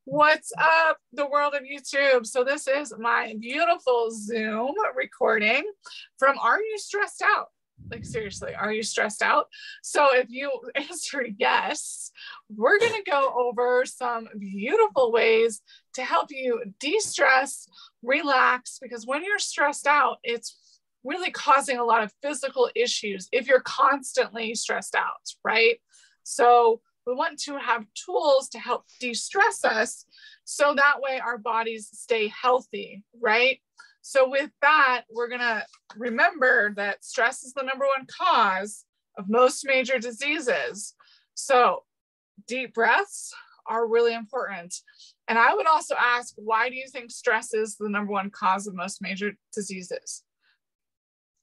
What's up, the world of YouTube? So this is my beautiful Zoom recording from Are You Stressed Out? Like, seriously, are you stressed out? So if you answered yes, we're going to go over some beautiful ways to help you de-stress, relax, because when you're stressed out, it's really causing a lot of physical issues if you're constantly stressed out, right? So we want to have tools to help de-stress us so that way our bodies stay healthy, right? So with that, we're gonna remember that stress is the #1 cause of most major diseases. So deep breaths are really important. And I would also ask, why do you think stress is the #1 cause of most major diseases?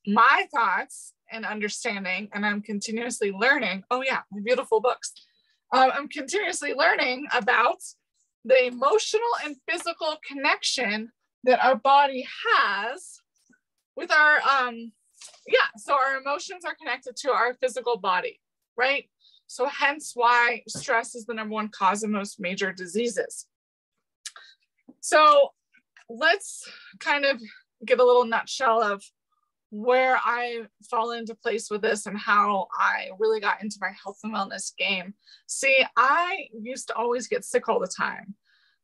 My thoughts and understanding, and I'm continuously learning, oh yeah, my beautiful books. I'm continuously learning about the emotional and physical connection that our body has with our, so our emotions are connected to our physical body, right? So hence why stress is the #1 cause of most major diseases. So let's kind of give a little nutshell of where I fall into place with this and how I really got into my health and wellness game. See, I used to always get sick all the time.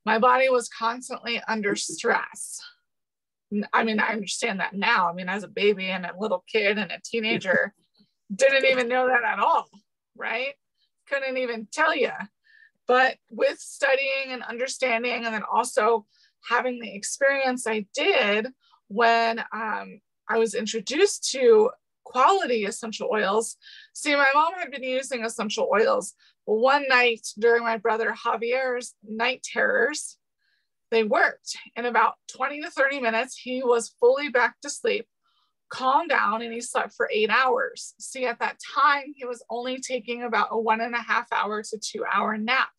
My body was constantly under stress. I mean, I understand that now. I mean, as a baby and a little kid and a teenager, didn't even know that at all, right? Couldn't even tell you. But with studying and understanding, and then also having the experience I did when I was introduced to quality essential oils. See, my mom had been using essential oils. But one night during my brother Javier's night terrors, they worked. In about 20 to 30 minutes, he was fully back to sleep, calmed down, and he slept for 8 hours. See, at that time, he was only taking about a 1.5 hour to 2 hour nap.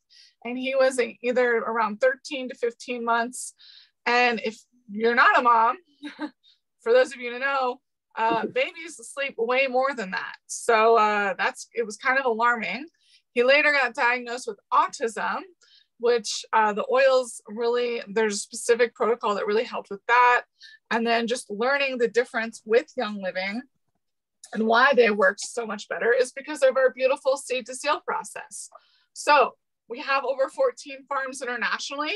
And he was either around 13 to 15 months. And if you're not a mom, for those of you to know, babies sleep way more than that. So it was kind of alarming. He later got diagnosed with autism, which the oils really, there's a specific protocol that really helped with that. And then just learning the difference with Young Living and why they worked so much better is because of our beautiful seed to seal process. So we have over 14 farms internationally.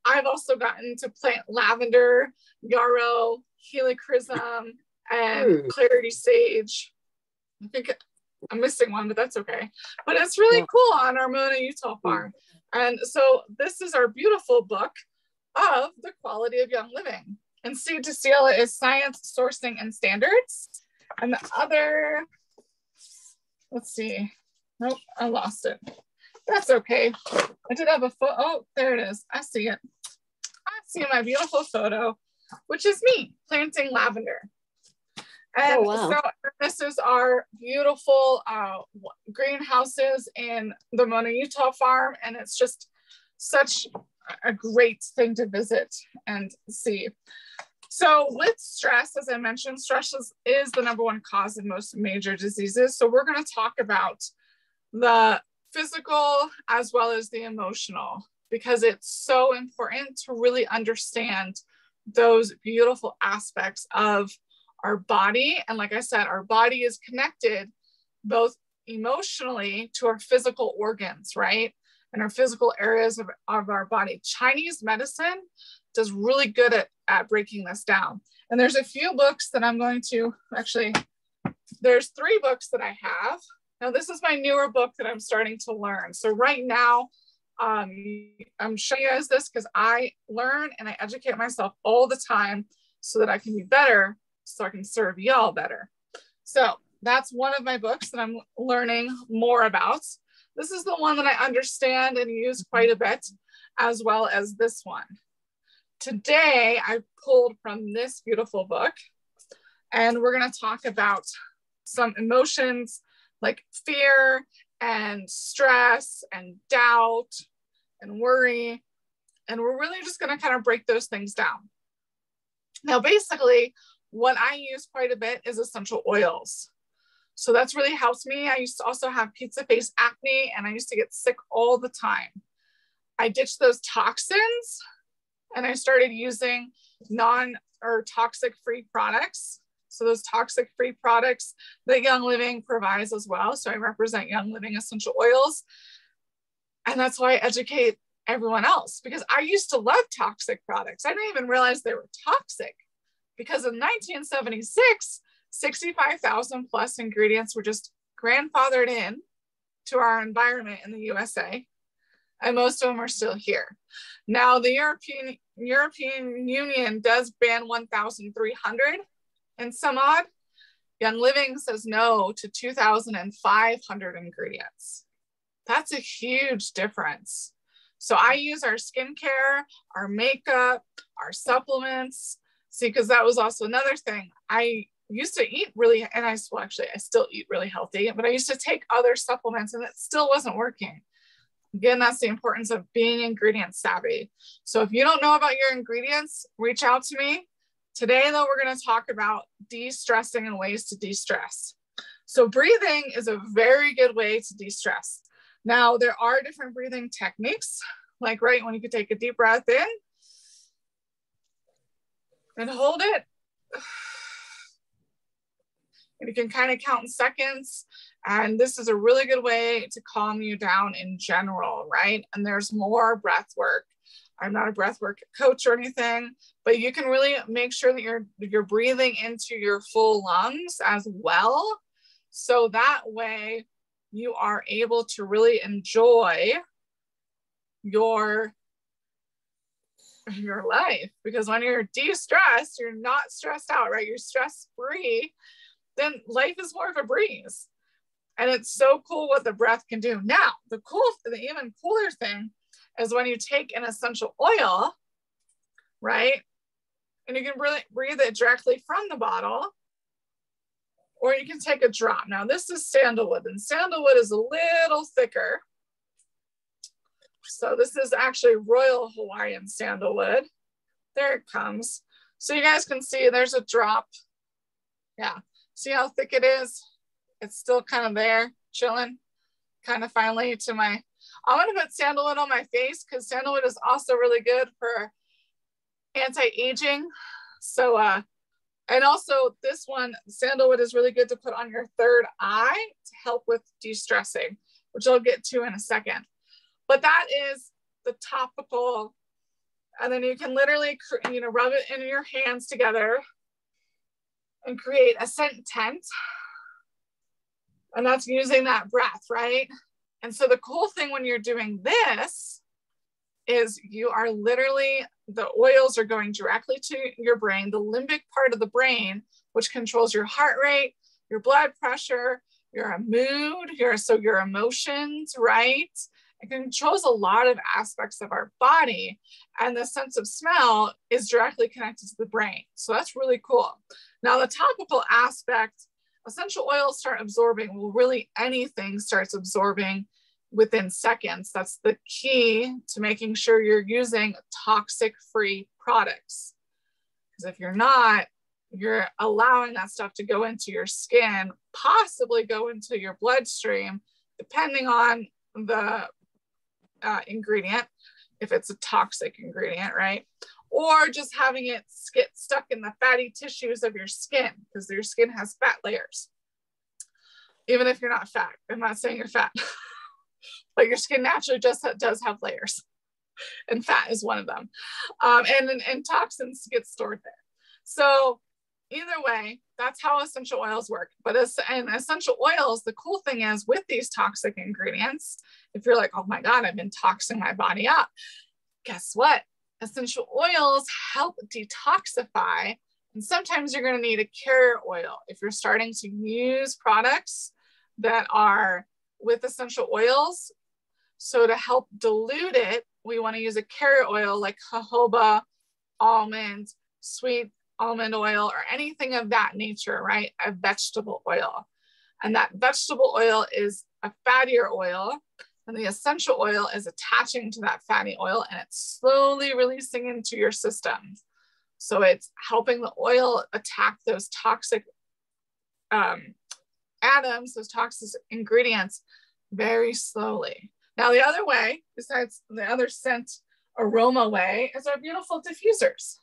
I've also gotten to plant lavender, yarrow, helichrysum, and clarity sage. I think I'm missing one, but that's okay. But it's really cool on our Mona, Utah farm. And so this is our beautiful book of the quality of Young Living. And seed to seal is science, sourcing, and standards. And the other, let's see. Nope, I lost it. That's okay. I did have a photo. Oh, there it is. I see it. I see my beautiful photo, which is me planting lavender. And so this is our beautiful greenhouses in the Mona, Utah farm. And it's just such a great thing to visit and see. So with stress, as I mentioned, stress is the #1 cause of most major diseases. So we're going to talk about the physical as well as the emotional, because it's so important to really understand those beautiful aspects of our body. And like I said, our body is connected both emotionally to our physical organs, right? And our physical areas of our body. Chinese medicine does really good at breaking this down. And there's a few books that I'm going to, actually, there's 3 books that I have. Now, this is my newer book that I'm starting to learn. So right now, I'm showing you guys this because I learn and I educate myself all the time so that I can be better, so I can serve y'all better. So that's one of my books that I'm learning more about. This is the one that I understand and use quite a bit, as well as this one. Today, I pulled from this beautiful book, and we're going to talk about some emotions like fear and stress and doubt and worry. And we're really just going to kind of break those things down. Now, basically, what I use quite a bit is essential oils. So that's really helped me. I used to also have pizza face acne, and I used to get sick all the time. I ditched those toxins and I started using toxic free products. So those toxic free products that Young Living provides as well. So I represent Young Living essential oils. And that's why I educate everyone else, because I used to love toxic products. I didn't even realize they were toxic, because in 1976, 65,000 plus ingredients were just grandfathered in to our environment in the USA. And most of them are still here. Now the European Union does ban 1,300 and some odd. Young Living says no to 2,500 ingredients. That's a huge difference. So I use our skincare, our makeup, our supplements. See, because that was also another thing. I used to eat really, and I still eat really healthy, but I used to take other supplements and it still wasn't working. Again, that's the importance of being ingredient savvy. So if you don't know about your ingredients, reach out to me. Today, though, we're going to talk about de-stressing and ways to de-stress. So breathing is a very good way to de-stress. Now, there are different breathing techniques, like right when you can take a deep breath in and hold it. And you can kind of count in seconds. And this is a really good way to calm you down in general, right? And there's more breath work. I'm not a breath work coach or anything, but you can really make sure that you're breathing into your full lungs as well. So that way you are able to really enjoy your life, because when you're de-stressed, you're not stressed out, right? You're stress-free, then life is more of a breeze. And it's so cool what the breath can do. Now, the even cooler thing is when you take an essential oil, right? And you can really breathe it directly from the bottle, or you can take a drop. Now, this is sandalwood, and sandalwood is a little thicker. So this is actually Royal Hawaiian sandalwood. There it comes. So you guys can see there's a drop. Yeah, see how thick it is? It's still kind of there, chilling, kind of finally to my, I'm gonna put sandalwood on my face because sandalwood is also really good for anti-aging. So, and also this one, sandalwood is really good to put on your third eye to help with de-stressing, which I'll get to in a second. But that is the topical, and then you can literally, rub it in your hands together and create a scent tent. And that's using that breath, right? And so the cool thing when you're doing this is you are literally, the oils are going directly to your brain, the limbic part of the brain, which controls your heart rate, your blood pressure, your mood, your emotions, right? It controls a lot of aspects of our body, and the sense of smell is directly connected to the brain. So that's really cool. Now the topical aspect, essential oils start absorbing, well, really anything starts absorbing within seconds. That's the key to making sure you're using toxic-free products. Because if you're not, you're allowing that stuff to go into your skin, possibly go into your bloodstream, depending on the ingredient, if it's a toxic ingredient, right? Or just having it get stuck in the fatty tissues of your skin, because your skin has fat layers. Even if you're not fat, I'm not saying you're fat, but your skin naturally just does have layers, and fat is one of them. And toxins get stored there. So either way, that's how essential oils work. But in essential oils, the cool thing is with these toxic ingredients, if you're like, oh my God, I've been toxing my body up, guess what? Essential oils help detoxify. And sometimes you're going to need a carrier oil if you're starting to use products that are with essential oils. So to help dilute it, we want to use a carrier oil like jojoba, almond, sweet almond oil, or anything of that nature, right? A vegetable oil. And that vegetable oil is a fattier oil, and the essential oil is attaching to that fatty oil, and it's slowly releasing into your system. So it's helping the oil attack those toxic atoms, those toxic ingredients very slowly. Now, the other way, besides the other scent aroma way, is our beautiful diffusers.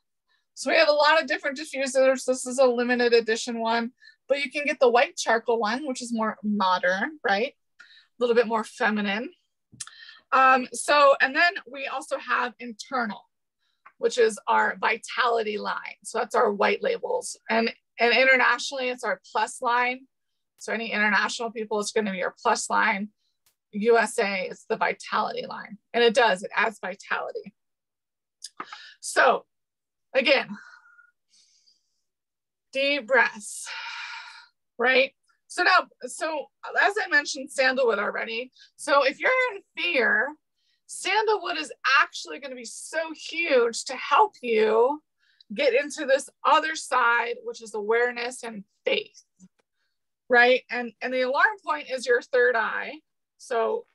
So we have a lot of different diffusers. This is a limited edition one, but you can get the white charcoal one, which is more modern, right? A little bit more feminine. And then we also have internal, which is our vitality line. So that's our white labels. And internationally, it's our plus line. So any international people, it's going to be our plus line. USA, it's the vitality line. And it adds vitality. So again, deep breaths, right? So as I mentioned, sandalwood already. So if you're in fear, sandalwood is actually going to be so huge to help you get into this other side, which is awareness and faith, right? And the alarm point is your third eye. So,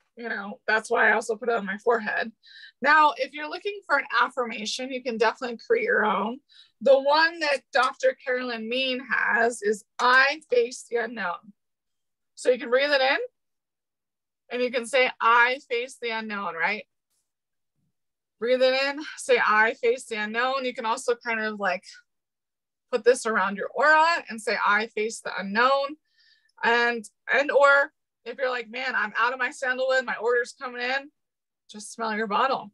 that's why I also put it on my forehead. Now, if you're looking for an affirmation, you can definitely create your own. The one that Dr. Carolyn Mean has is I face the unknown. So you can breathe it in and you can say, I face the unknown, right? Breathe it in, say, I face the unknown. You can also kind of like put this around your aura and say, I face the unknown. Or if you're like, man, I'm out of my sandalwood, my order's coming in, just smell your bottle.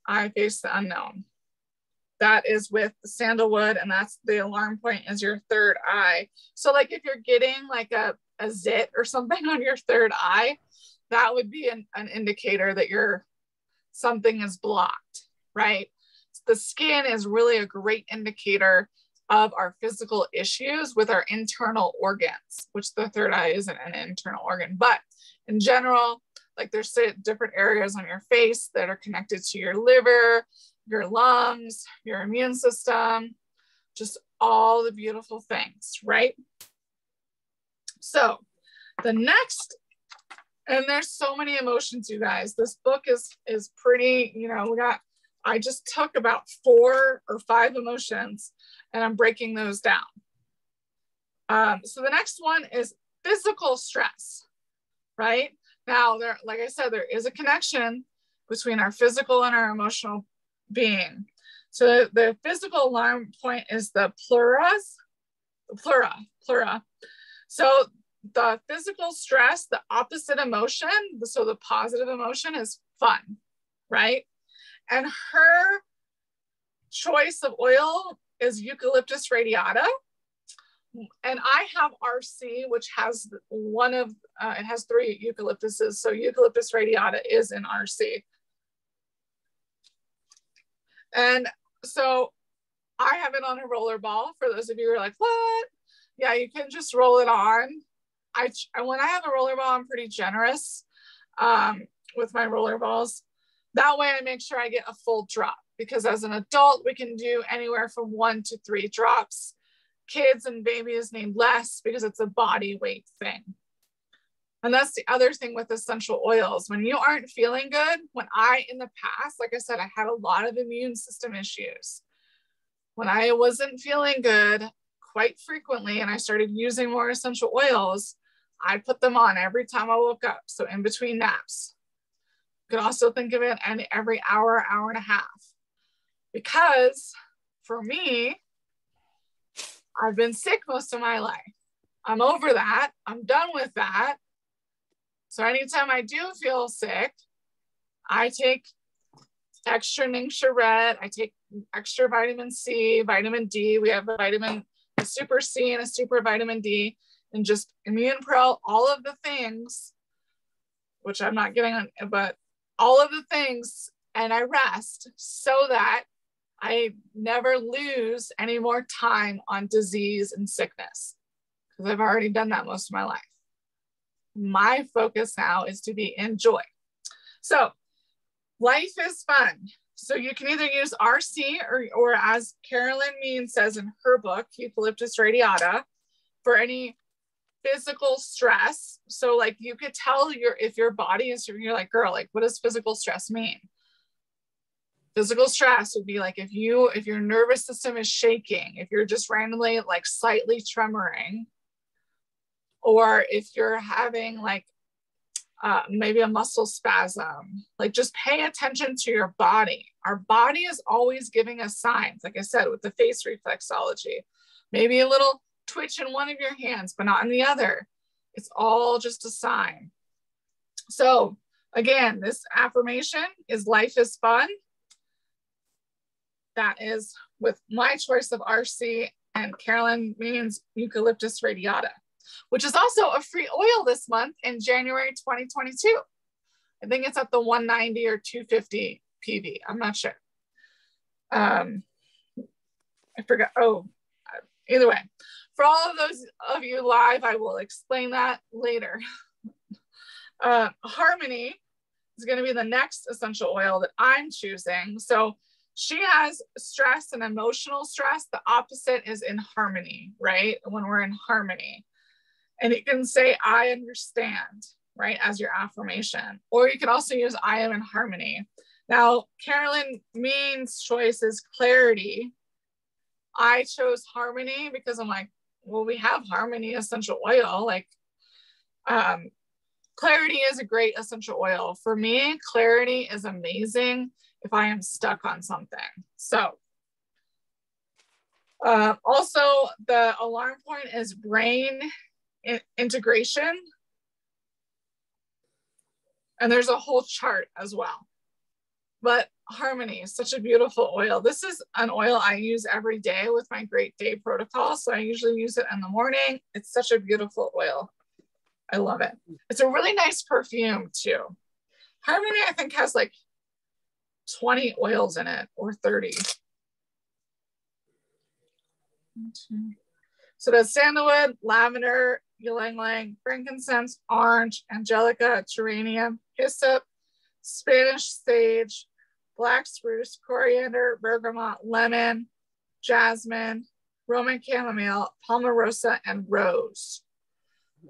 I face the unknown. That is with the sandalwood, and that's the alarm point is your third eye. So like if you're getting like a zit or something on your third eye, that would be an indicator that something is blocked, right? The skin is really a great indicator of our physical issues with our internal organs, which the third eye isn't an internal organ, but in general, like there's different areas on your face that are connected to your liver, your lungs, your immune system, just all the beautiful things, right? So the next, and there's so many emotions, you guys. This book is pretty, I just took about 4 or 5 emotions and I'm breaking those down. So the next one is physical stress, right? Now, like I said, there is a connection between our physical and our emotional being. So the physical alarm point is the pleura. So the physical stress, the opposite emotion, so the positive emotion is fun, right? And her choice of oil is eucalyptus radiata. And I have RC, which has it has 3 eucalyptuses. So eucalyptus radiata is in RC. And so I have it on a roller ball. For those of you who are like, what? Yeah, you can just roll it on. When I have a roller ball, I'm pretty generous with my roller balls. That way I make sure I get a full drop, because as an adult, we can do anywhere from 1 to 3 drops. Kids and babies need less because it's a body weight thing. And that's the other thing with essential oils. When you aren't feeling good, in the past, like I said, I had a lot of immune system issues. When I wasn't feeling good quite frequently and I started using more essential oils, I put them on every time I woke up. So in between naps. You can also think of it every hour, hour and a half. Because for me, I've been sick most of my life. I'm over that. I'm done with that. So anytime I do feel sick, I take extra Ningxia Red. I take extra vitamin C, vitamin D. We have a super C and a super vitamin D, and just Immune Pro, all of the things, which I'm not getting on, but all of the things, and I rest so that I never lose any more time on disease and sickness, because I've already done that most of my life. My focus now is to be in joy. So life is fun. So you can either use RC or as Carolyn Mean says in her book, Eucalyptus radiata, for any physical stress. So like you could tell if your body is, you're like, girl, like what does physical stress mean? Physical stress would be like if your nervous system is shaking, if you're just randomly like slightly tremoring, or if you're having like maybe a muscle spasm. Like just pay attention to your body. Our body is always giving us signs. Like I said, with the face reflexology, maybe a little twitch in one of your hands, but not in the other. It's all just a sign. So again, this affirmation is life is fun. That is with my choice of RC, and Carolyn means eucalyptus radiata, which is also a free oil this month in January 2022. I think it's at the 190 or 250 PV. I'm not sure. I forgot. Oh, either way, for all of those of you live, I will explain that later. Harmony is going to be the next essential oil that I'm choosing. So she has stress and emotional stress. The opposite is in harmony, right? When we're in harmony. And you can say, I understand, right, as your affirmation. Or you can also use I am in harmony. Now, Carolyn Mean's choice is clarity. I chose harmony because I'm like, well, we have harmony essential oil. Like, clarity is a great essential oil. For me, clarity is amazing if I am stuck on something. So, also the alarm point is brain integration. And there's a whole chart as well. But harmony is such a beautiful oil. This is an oil I use every day with my Great Day protocol. So I usually use it in the morning. It's such a beautiful oil. I love it. It's a really nice perfume too. Harmony, I think, has like 20 oils in it, or 30. So that's sandalwood, lavender, ylang ylang, frankincense, orange, angelica, geranium, hyssop, Spanish sage, black spruce, coriander, bergamot, lemon, jasmine, Roman chamomile, palmarosa, and rose.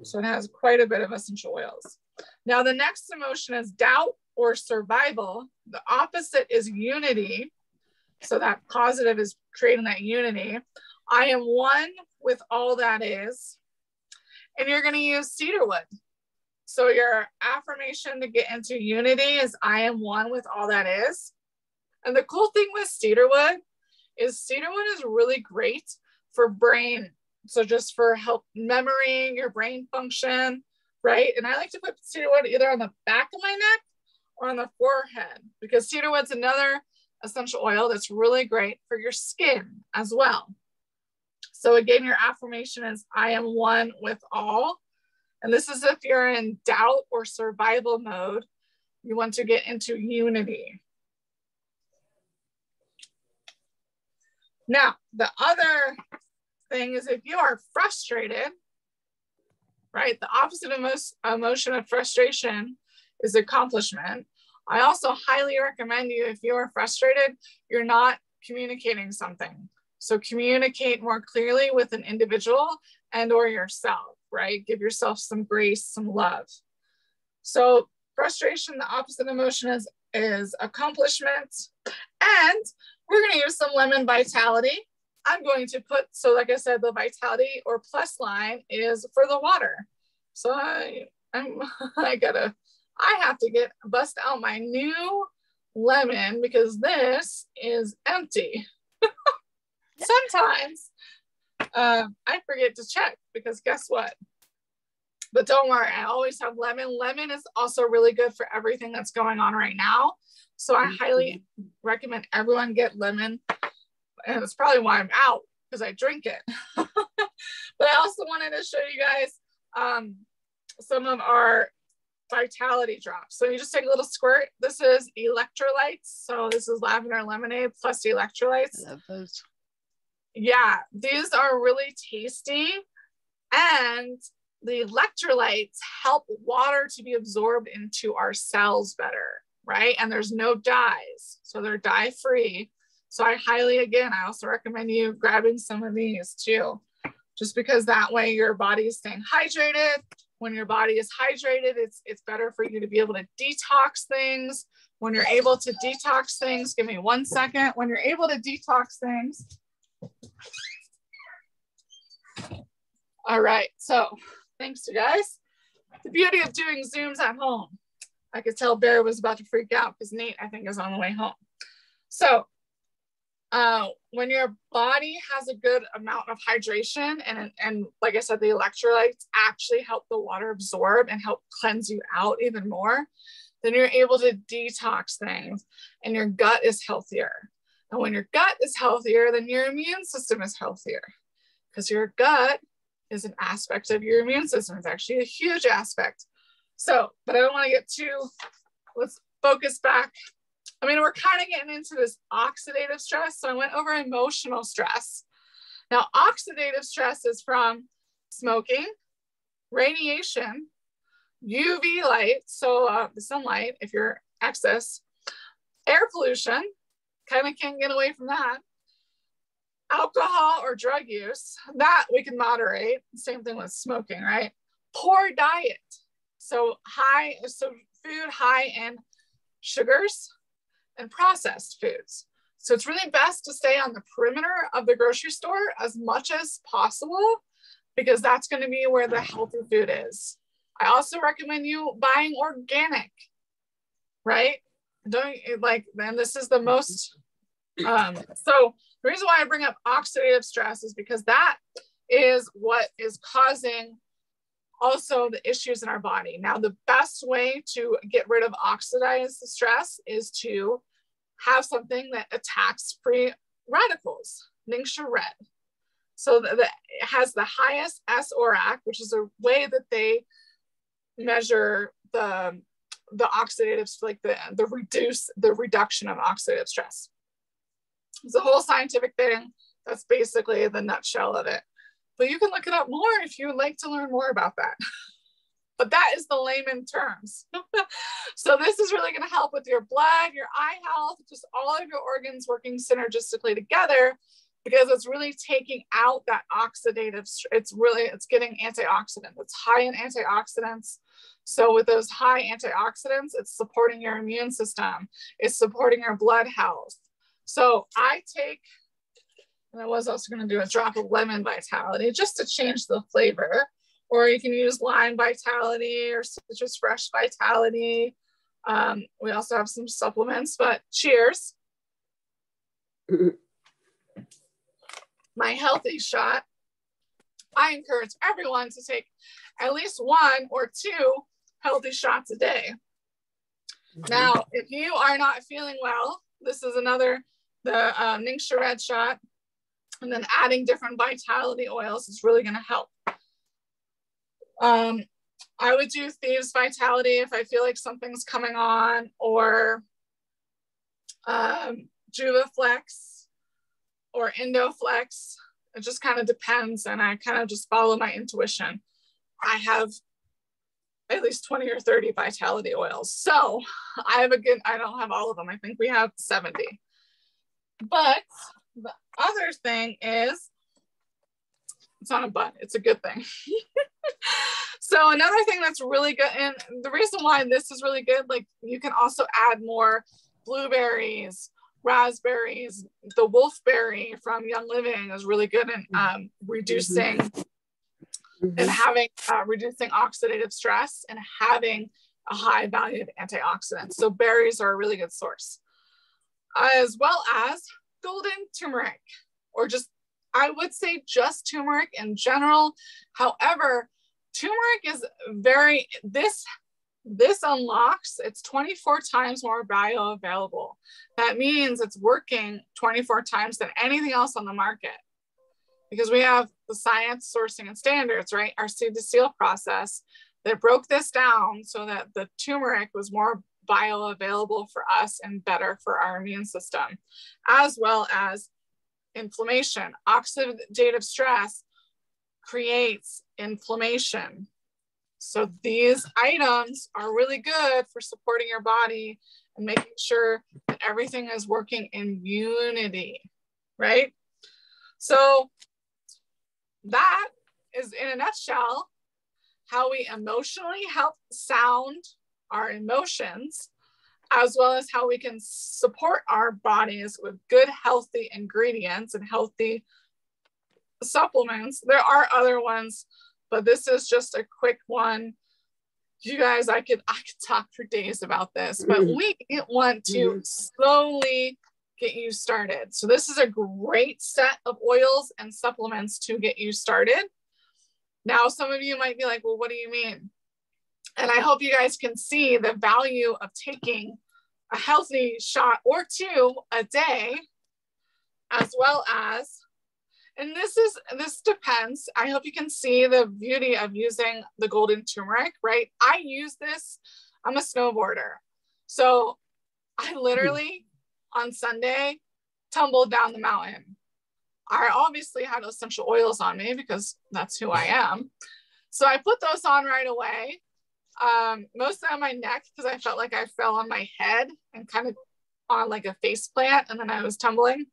So it has quite a bit of essential oils. Now the next emotion is doubt or survival. The opposite is unity. So that positive is creating that unity. I am one with all that is. And you're going to use cedarwood. So your affirmation to get into unity is I am one with all that is. And the cool thing with cedarwood is really great for brain. So just for help memory, your brain function, right? And I like to put cedarwood either on the back of my neck or on the forehead, because cedarwood's another essential oil that's really great for your skin as well. So again, your affirmation is I am one with all. And this is if you're in doubt or survival mode, you want to get into unity. Now, the other thing is if you are frustrated, right? The opposite emotion of frustration is accomplishment. I also highly recommend you, if you are frustrated, you're not communicating something. So communicate more clearly with an individual and or yourself, right? Give yourself some grace, some love. So frustration, the opposite emotion is accomplishment. And we're going to use some lemon vitality. I'm going to put, so like I said, the vitality or plus line is for the water. So I have to bust out my new lemon because this is empty. Sometimes I forget to check because guess what? But don't worry, I always have lemon. Lemon is also really good for everything that's going on right now. So I highly recommend everyone get lemon. And it's probably why I'm out, because I drink it. But I also wanted to show you guys some of our vitality drops. So you just take a little squirt. This is electrolytes. So this is lavender lemonade plus electrolytes. I love those. Yeah, these are really tasty. And the electrolytes help water to be absorbed into our cells better, right? And there's no dyes. So they're dye-free. So I also recommend you grabbing some of these too, just because that way your body is staying hydrated. When your body is hydrated, it's better for you to be able to detox things. When you're able to detox things, give me 1 second. When you're able to detox things. All right, so thanks you guys. The beauty of doing Zooms at home. I could tell Bear was about to freak out because Nate, I think, is on the way home. So when your body has a good amount of hydration and like I said, the electrolytes actually help the water absorb and help cleanse you out even more, then you're able to detox things and your gut is healthier. And when your gut is healthier, then your immune system is healthier because your gut is an aspect of your immune system. It's actually a huge aspect. So, but I don't want to get too, let's focus back. I mean, we're kind of getting into this oxidative stress. So I went over emotional stress. Now, oxidative stress is from smoking, radiation, UV light, so the sunlight, if you're excess, air pollution, kind of can't get away from that, alcohol or drug use, that we can moderate. Same thing with smoking, right? Poor diet. So food high in sugars and processed foods. So it's really best to stay on the perimeter of the grocery store as much as possible because that's going to be where the healthy food is. I also recommend you buying organic, right? Don't like, then this is the most, so the reason why I bring up oxidative stress is because that is what is causing also the issues in our body. Now, the best way to get rid of oxidized stress is to have something that attacks free radicals, Ningxia red. So that it has the highest SORAC, which is a way that they measure the oxidative, like the reduction of oxidative stress. It's a whole scientific thing. That's basically the nutshell of it. But you can look it up more if you would like to learn more about that. But that is the layman terms. So this is really going to help with your blood, your eye health, just all of your organs working synergistically together because it's really taking out that oxidative, it's getting antioxidants. It's high in antioxidants. So with those high antioxidants, it's supporting your immune system. It's supporting your blood health. So I take, and I was also going to do a drop of lemon vitality just to change the flavor. Or you can use lime vitality or citrus fresh vitality. We also have some supplements, but cheers. My healthy shot. I encourage everyone to take at least 1 or 2 healthy shots a day. Now, if you are not feeling well, this is another, the Ningxia red shot, and then adding different vitality oils is really going to help. I would do Thieves Vitality if I feel like something's coming on, or Juvaflex or Indoflex. It just kind of depends, and I kind of just follow my intuition. I have at least 20 or 30 vitality oils. So I don't have all of them. I think we have 70. But the other thing is, it's not a but, it's a good thing. So another thing that's really good, and the reason why this is really good, like you can also add more blueberries, raspberries. The wolfberry from Young Living is really good in reducing and having reducing oxidative stress and having a high value of antioxidants. So berries are a really good source, as well as golden turmeric, or just, I would say just turmeric in general. However, turmeric is this unlocks, it's 24 times more bioavailable. That means it's working 24 times than anything else on the market, because we have the science, sourcing, and standards, right? Our seed to seal process that broke this down so that the turmeric was more bioavailable for us and better for our immune system, as well as inflammation. Oxidative stress creates inflammation. So these items are really good for supporting your body and making sure that everything is working in unity, right? So that is, in a nutshell, how we emotionally help sound our emotions, as well as how we can support our bodies with good, healthy ingredients and healthy supplements. There are other ones, but this is just a quick one You guys, I could talk for days about this, but we want to slowly get you started. So this is a great set of oils and supplements to get you started. Now, some of you might be like, well, what do you mean? And I hope you guys can see the value of taking a healthy shot or two a day, as well as, and this depends. I hope you can see the beauty of using the golden turmeric, right? I use this, I'm a snowboarder. So I literally on Sunday tumbled down the mountain. I obviously had essential oils on me because that's who I am. So I put those on right away. Mostly on my neck because I felt like I fell on my head and kind of on like a face plant, and then I was tumbling.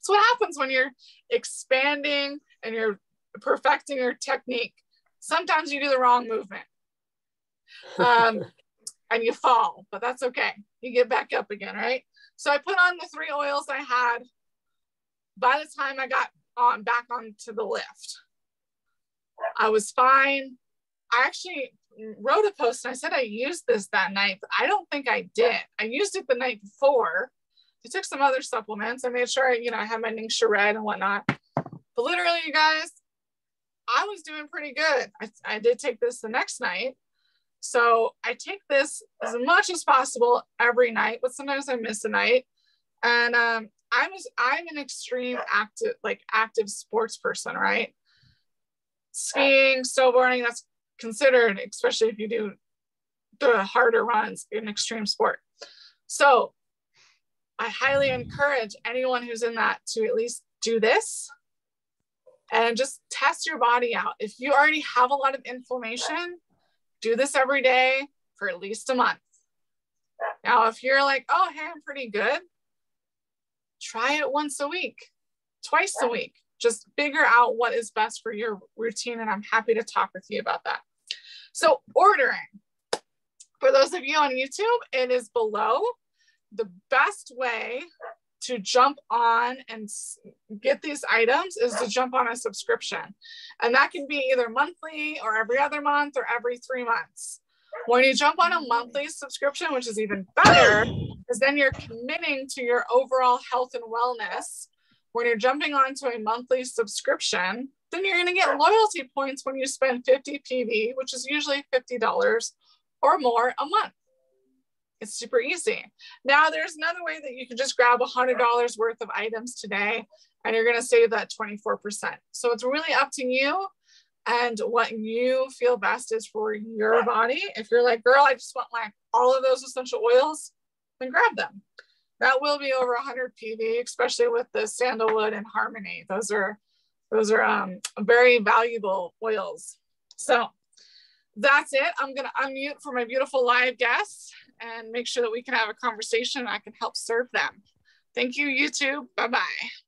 So what happens when you're expanding and you're perfecting your technique? Sometimes you do the wrong movement and you fall, but that's okay. You get back up again, right? So I put on the 3 oils I had. By the time I got back onto the lift, I was fine. I actually wrote a post and I said I used this that night, but I don't think I did. I used it the night before. I took some other supplements. I made sure I had my Ningxia Red and whatnot. But literally, you guys, I was doing pretty good. I did take this the next night. So I take this as much as possible every night, but sometimes I miss a night. And I'm an extreme active sports person, right? Skiing, snowboarding, that's considered, especially if you do the harder runs, an extreme sport. So I highly encourage anyone who's in that to at least do this and just test your body out. If you already have a lot of inflammation, do this every day for at least a month. Now, if you're like, oh, hey, I'm pretty good, try it once a week, twice a week. Just figure out what is best for your routine, and I'm happy to talk with you about that. So ordering, for those of you on YouTube, it is below. The best way to jump on and get these items is to jump on a subscription. And that can be either monthly or every other month or every 3 months. When you jump on a monthly subscription, which is even better, is then you're committing to your overall health and wellness. When you're jumping onto a monthly subscription, then you're going to get loyalty points when you spend 50 PV, which is usually $50 or more a month. It's super easy. Now, there's another way that you can just grab $100 worth of items today, and you're going to save that 24%. So it's really up to you and what you feel best is for your body. If you're like, girl, I just want like all of those essential oils, then grab them. That will be over 100 PV, especially with the sandalwood and harmony. Those are very valuable oils. So that's it. I'm going to unmute for my beautiful live guests and make sure that we can have a conversation and I can help serve them. Thank you, YouTube. Bye-bye.